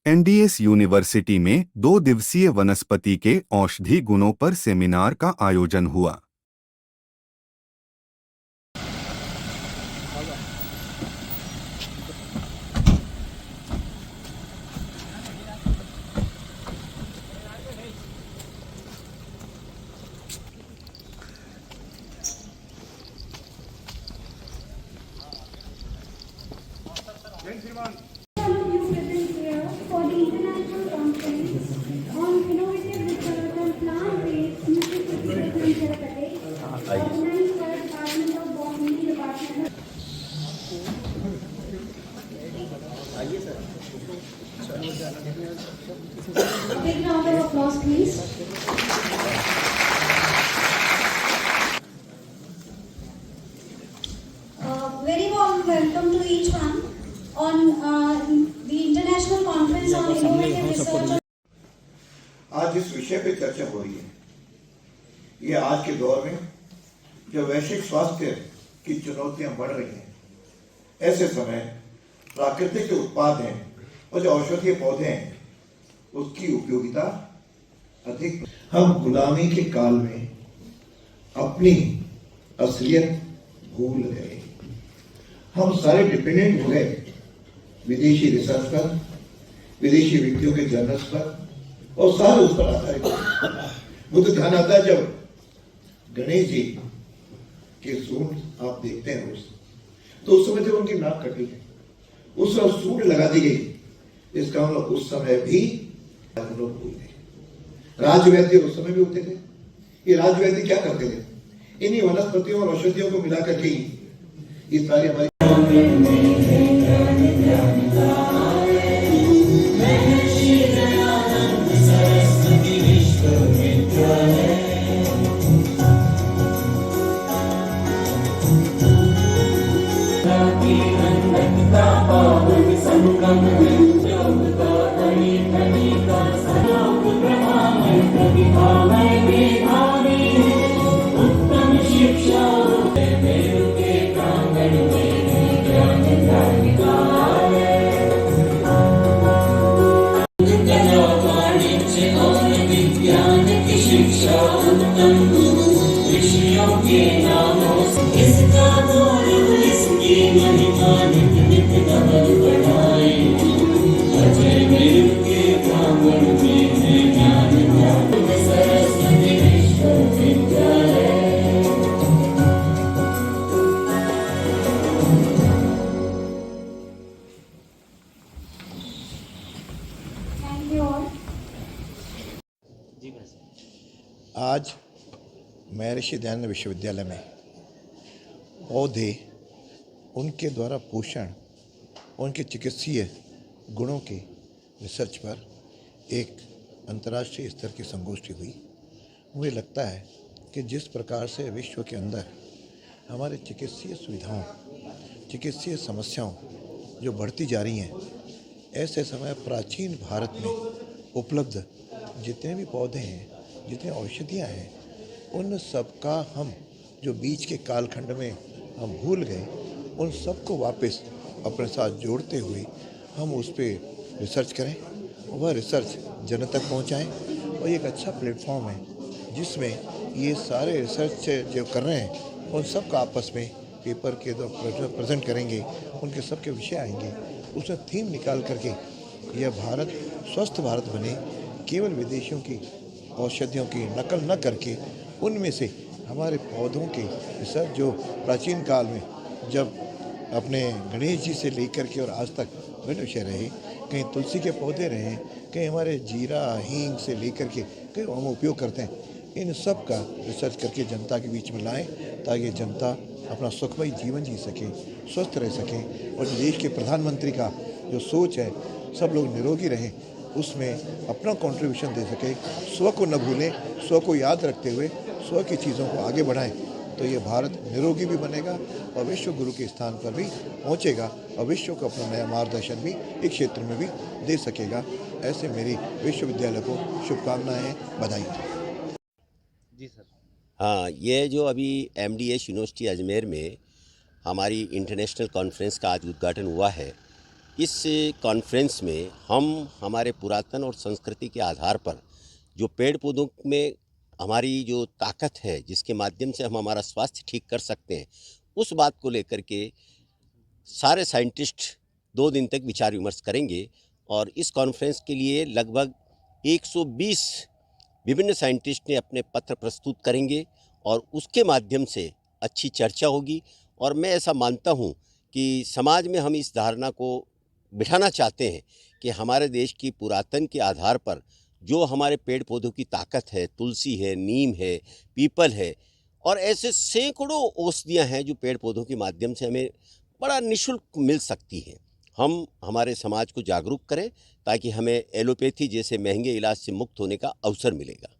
NDS university में 2 दिवसीय वनस्पति के औषधि गुणों पर सेमिनार का आयोजन हुआ। You present here for the International Conference on Innovative Research on Plant-Based Nutraceutical and Therapeutics, organized by the Department of Botany, Department of A big round of applause, please. Very warm welcome to each one on the International Conference on Innovative Research. आज जिस विषय पे चर्चा हो रही है, ये आज के दौर में जब वैश्विक स्वास्थ्य की चुनौतियां बढ़ रही हैं, ऐसे समय प्राकृतिक जो उत्पाद हैं और जो औषधीय पौधे हैं, उसकी उपयोगिता अधिक। हम गुलामी के काल में अपनी असलियत भूल गए। हम सारे डिपेंडेंट हो गए विदेशी रिसर्च पर, विदेशी व्यक्तियों के जर्नल्स पर, और सारे उस पर आधारित। मुझे ध्यान आता है जब गणेश जी के सूंड आप देखते हैं रोज, तो उस समय जब उनकी नाक कटी है, उस समय सूंड लगा दी गई, इसका मतलब उस समय भी हम लोग भूल गए। राजवैद्य उस समय भी होते थे। ये राजवैद्य क्या करते थे? इन्हीं वनस्पतियों और औषधियों को मिला करके ये सारी हमारी Thank you all. आज महर्षि दयानंद विश्वविद्यालय में पौधे, उनके द्वारा पोषण, उनके चिकित्सीय गुणों के रिसर्च पर एक अंतर्राष्ट्रीय स्तर की संगोष्ठी हुई। मुझे लगता है कि जिस प्रकार से विश्व के अंदर हमारे चिकित्सीय सुविधाओं, चिकित्सीय समस्याओं जो बढ़ती जा रही हैं, ऐसे समय प्राचीन भारत में उपलब्ध जितने भी पौधे हैं, जितने औषधियाँ हैं, उन सब का हम जो बीच के कालखंड में हम भूल गए, उन सब को वापस अपने साथ जोड़ते हुए हम उस पर रिसर्च करें, वह रिसर्च जन तक पहुँचाएँ। और एक अच्छा प्लेटफॉर्म है जिसमें ये सारे रिसर्च जो कर रहे हैं उन सब का आपस में पेपर के द्वारा प्रेजेंट करेंगे, उनके सब के विषय आएंगे, उसमें थीम निकाल करके यह भारत स्वस्थ भारत बने, केवल विदेशियों की औषधियों की नकल न करके उनमें से हमारे पौधों के रिसर्च जो प्राचीन काल में जब अपने गणेश जी से लेकर के और आज तक भिन्न विषय रहे, कहीं तुलसी के पौधे रहे, कहीं हमारे जीरा हींग से लेकर के कहीं हम उपयोग करते हैं, इन सब का रिसर्च करके जनता के बीच में लाएं ताकि जनता अपना सुखमय जीवन जी सके, स्वस्थ रह सकें। और देश के प्रधानमंत्री का जो सोच है सब लोग निरोगी रहें, उसमें अपना कंट्रीब्यूशन दे सके। स्व को न भूलें, स्व को याद रखते हुए स्व की चीज़ों को आगे बढ़ाएं, तो ये भारत निरोगी भी बनेगा और विश्व गुरु के स्थान पर भी पहुंचेगा और विश्व को अपना नया मार्गदर्शन भी एक क्षेत्र में भी दे सकेगा। ऐसे मेरी विश्वविद्यालय को शुभकामनाएं हैं, बधाई। जी सर। हाँ, ये जो अभी एमडीएस यूनिवर्सिटी अजमेर में हमारी इंटरनेशनल कॉन्फ्रेंस का आज उद्घाटन हुआ है, इस कॉन्फ्रेंस में हम हमारे पुरातन और संस्कृति के आधार पर जो पेड़ पौधों में हमारी जो ताकत है, जिसके माध्यम से हम हमारा स्वास्थ्य ठीक कर सकते हैं, उस बात को लेकर के सारे साइंटिस्ट 2 दिन तक विचार विमर्श करेंगे। और इस कॉन्फ्रेंस के लिए लगभग 120 विभिन्न साइंटिस्ट ने अपने पत्र प्रस्तुत करेंगे और उसके माध्यम से अच्छी चर्चा होगी। और मैं ऐसा मानता हूँ कि समाज में हम इस धारणा को बिठाना चाहते हैं कि हमारे देश की पुरातन के आधार पर जो हमारे पेड़ पौधों की ताकत है, तुलसी है, नीम है, पीपल है और ऐसे सैकड़ों औषधियाँ हैं जो पेड़ पौधों के माध्यम से हमें बड़ा निःशुल्क मिल सकती हैं। हम हमारे समाज को जागरूक करें ताकि हमें एलोपैथी जैसे महंगे इलाज से मुक्त होने का अवसर मिलेगा।